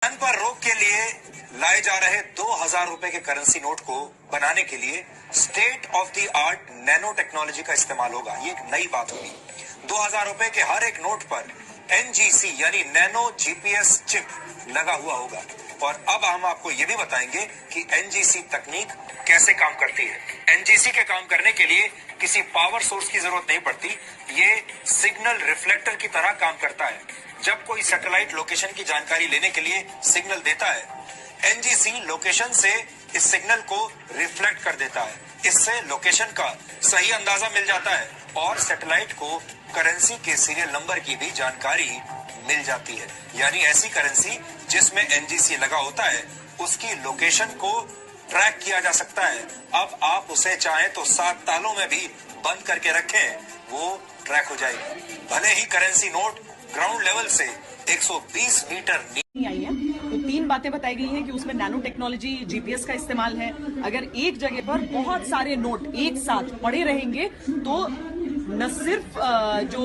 धन पर रोक के लिए लाए जा रहे 2000 रुपए के करेंसी नोट को बनाने के लिए state of the art nano technology का इस्तेमाल होगा। ये एक नई बात होगी। 2000 रुपए के हर एक नोट पर एनजीसी यानी नैनो जीपीएस चिप लगा हुआ होगा। और अब हम आपको ये भी बताएंगे कि एनजीसी तकनीक कैसे काम करती है। एनजीसी के काम करने के लिए किसी पावर सोर्स की जरूरत नहीं पड़ती। ये सिग्नल रिफ्लेक्टर की तरह काम करता है। जब कोई सैटेलाइट लोकेशन की जानकारी लेने के लिए सिग्नल देता है, एनजीसी लोकेशन से इस सिग्नल को रिफ्लेक्ट कर देता है। इससे लोकेशन का सही अंदाजा मिल जाता है और सैटेलाइट को करेंसी के सीरियल नंबर की भी जानकारी मिल जाती है। यानी ऐसी करेंसी जिसमें एनजीसी लगा होता है, उसकी लोकेशन को ट्रैक किया जा सकता है। अब आप उसे चाहें तो 7 तालों में भी बंद करके रखें, वो ट्रैक हो जाएगी। भले ही करेंसी नोट ग्राउंड लेवल से 120 मीटर आई है। तो 3 बातें बताई गई हैं कि उसमें नैनो टेक्नोलॉजी जीपीएस का इस्तेमाल है। अगर एक जगह पर बहुत सारे नोट एक साथ पड़े रहेंगे तो न सिर्फ जो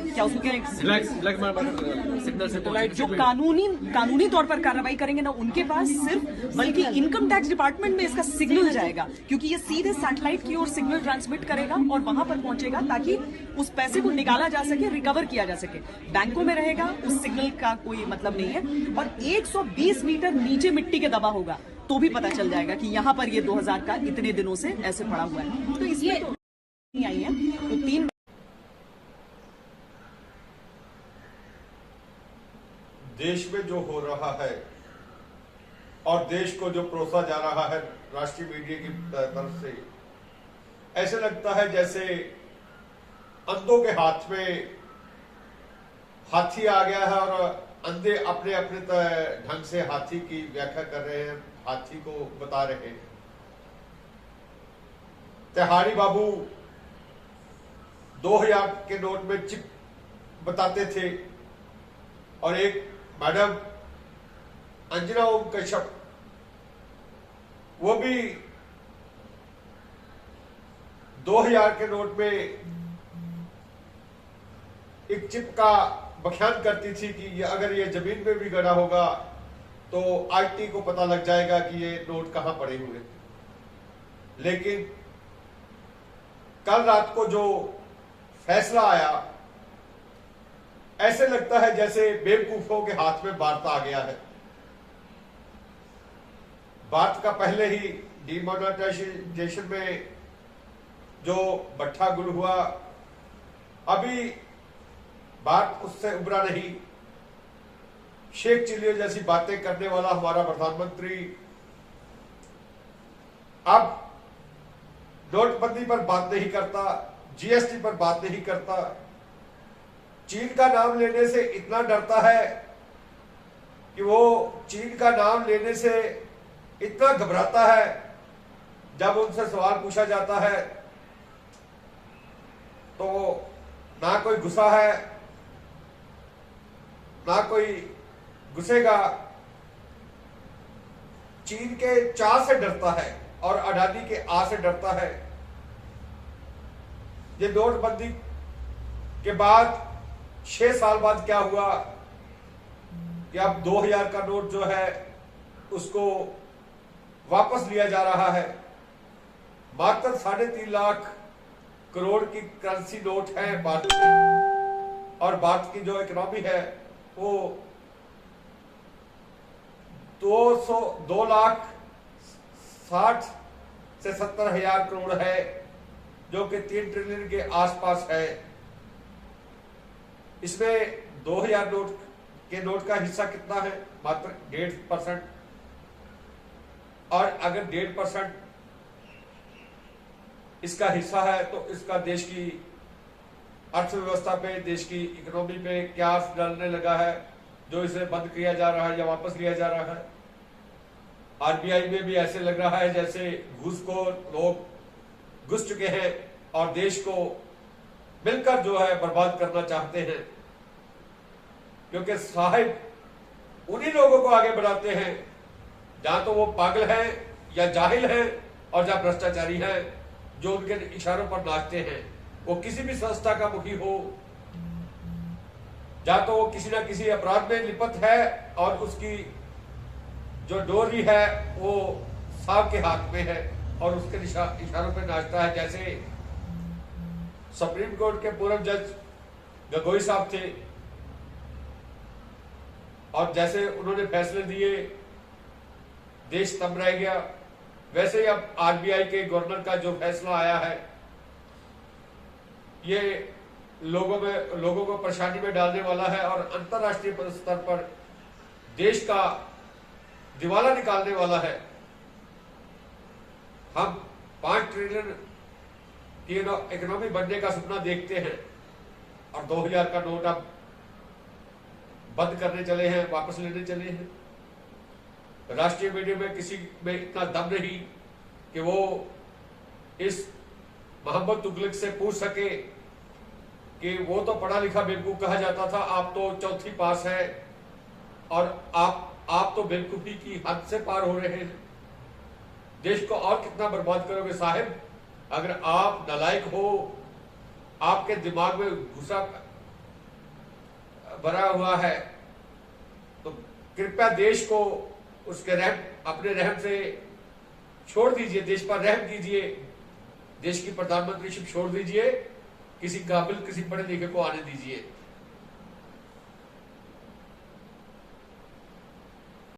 क्या उसको सिग्नल जो कानूनी तौर पर कार्रवाई करेंगे ना उनके पास सिर्फ, बल्कि इनकम टैक्स डिपार्टमेंट में इसका सिग्नल जाएगा, क्योंकि ये सीधे सैटेलाइट की ओर सिग्नल ट्रांसमिट करेगा और वहां पर पहुंचेगा ताकि उस पैसे को निकाला जा सके, रिकवर किया जा सके। बैंकों में रहेगा, उस सिग्नल का कोई मतलब नहीं है। और 120 मीटर नीचे मिट्टी के दबा होगा तो भी पता चल जाएगा कि यहाँ पर ये 2000 का इतने दिनों से ऐसे पड़ा हुआ है। तो इसमें तो नहीं आई है। तो 3 देश में जो हो रहा है और देश को जो परोसा जा रहा है राष्ट्रीय मीडिया की तरफ से, ऐसे लगता है जैसे अंधों के हाथ में हाथी आ गया है और अंधे अपने अपने ढंग से हाथी की व्याख्या कर रहे हैं, हाथी को बता रहे हैं। तिहाड़ी बाबू 2000 के नोट में चिप बताते थे और एक मैडम अंजना ओम कश्यप, वो भी 2000 के नोट में एक चिप का बख्यान करती थी कि अगर ये जमीन में भी गड़ा होगा तो आईटी को पता लग जाएगा कि ये नोट कहां पड़े हुए। लेकिन कल रात को जो फैसला आया, ऐसे लगता है जैसे बेवकूफों के हाथ में भारत आ गया है। भारत का पहले ही डिमोनेटाइजेशन में जो भट्ठा गुल हुआ, अभी भारत उससे उभरा नहीं। शेख चिल्लियों जैसी बातें करने वाला हमारा प्रधानमंत्री अब नोटबंदी पर बात नहीं करता, जीएसटी पर बात नहीं करता। चीन का नाम लेने से इतना डरता है कि वो चीन का नाम लेने से इतना घबराता है, जब उनसे सवाल पूछा जाता है तो ना कोई गुस्सा है ना कोई घुसेगा। चीन के चा से डरता है और अडानी के आ से डरता है। ये नोटबंदी के बाद 6 साल बाद क्या हुआ कि अब 2000 का नोट जो है उसको वापस लिया जा रहा है। मात्र 3.5 लाख करोड़ की करेंसी नोट है भारत की, और भारत की जो इकोनॉमी है वो 2 लाख 60 से 70 हजार करोड़ है, जो कि 3 ट्रिलियन के आसपास है। इसमें 2000 के नोट का हिस्सा कितना है? मात्र 1.5%। और अगर 1.5% इसका हिस्सा है तो इसका देश की अर्थव्यवस्था पे, देश की इकोनॉमी पे क्या असर डालने लगा है, जो इसे बंद किया जा रहा है या वापस लिया जा रहा है। आरबीआई में भी ऐसे लग रहा है जैसे घूसखोर लोग घुस चुके हैं और देश को मिलकर जो है बर्बाद करना चाहते हैं, क्योंकि साहिब उन्हीं लोगों को आगे बढ़ाते हैं जहां तो वो पागल हैं या जाहिल हैं और जहां भ्रष्टाचारी हैं, जो उनके इशारों पर नाचते हैं। वो किसी भी संस्था का मुखी हो, या तो वो किसी ना किसी अपराध में लिप्त है और उसकी जो डोरी है वो सांप के हाथ में है और उसके इशारों पे नाचता है। जैसे सुप्रीम कोर्ट के पूर्व जज गगोई साहब थे और जैसे उन्होंने फैसले दिए देश तब रह गया, वैसे ही अब आरबीआई के गवर्नर का जो फैसला आया है ये लोगों को परेशानी में डालने वाला है और अंतरराष्ट्रीय स्तर पर देश का दिवाला निकालने वाला है। हम 5 ट्रिलियन की इकोनॉमी बनने का सपना देखते हैं और 2000 का नोट अब बंद करने चले हैं, वापस लेने चले हैं। राष्ट्रीय मीडिया में किसी में इतना दम नहीं कि वो इस मोहम्मद तुगलक से पूछ सके कि वो तो पढ़ा लिखा बेवकूफ कहा जाता था, आप तो चौथी पास है और आप तो बेवकूफी की हद से पार हो रहे हैं। देश को और कितना बर्बाद करोगे साहिब? अगर आप नालायक हो, आपके दिमाग में गुस्सा भरा हुआ है, तो कृपया देश को उसके अपने रहम से छोड़ दीजिए, देश पर रहम कीजिए, देश की प्रधानमंत्रीशिप छोड़ दीजिए, किसी काबिल किसी पढ़े लिखे को आने दीजिए।